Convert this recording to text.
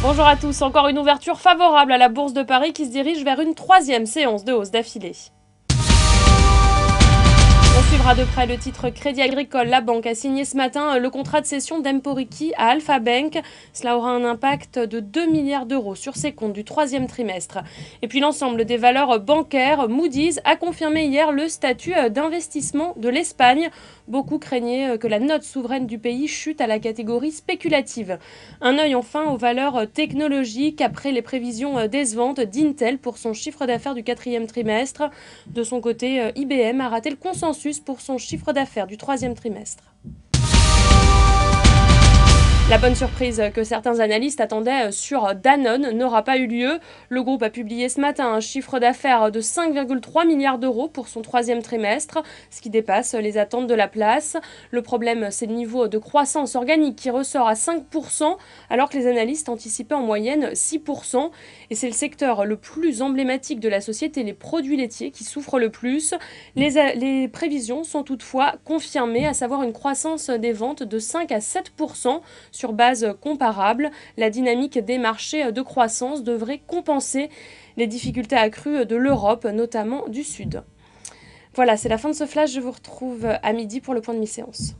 Bonjour à tous, encore une ouverture favorable à la Bourse de Paris qui se dirige vers une troisième séance de hausse d'affilée. On suivra de près le titre Crédit Agricole. La banque a signé ce matin le contrat de cession d'Emporiki à Alpha Bank. Cela aura un impact de 2 milliards d'euros sur ses comptes du troisième trimestre. Et puis l'ensemble des valeurs bancaires, Moody's a confirmé hier le statut d'investissement de l'Espagne. Beaucoup craignaient que la note souveraine du pays chute à la catégorie spéculative. Un œil enfin aux valeurs technologiques après les prévisions décevantes d'Intel pour son chiffre d'affaires du quatrième trimestre. De son côté, IBM a raté le consensus pour son chiffre d'affaires du troisième trimestre. La bonne surprise que certains analystes attendaient sur Danone n'aura pas eu lieu. Le groupe a publié ce matin un chiffre d'affaires de 5,3 milliards d'euros pour son troisième trimestre, ce qui dépasse les attentes de la place. Le problème, c'est le niveau de croissance organique qui ressort à 5%, alors que les analystes anticipaient en moyenne 6%. Et c'est le secteur le plus emblématique de la société, les produits laitiers, qui souffrent le plus. Les prévisions sont toutefois confirmées, à savoir une croissance des ventes de 5 à 7%. Sur base comparable, la dynamique des marchés de croissance devrait compenser les difficultés accrues de l'Europe, notamment du Sud. Voilà, c'est la fin de ce flash. Je vous retrouve à midi pour le point de mi-séance.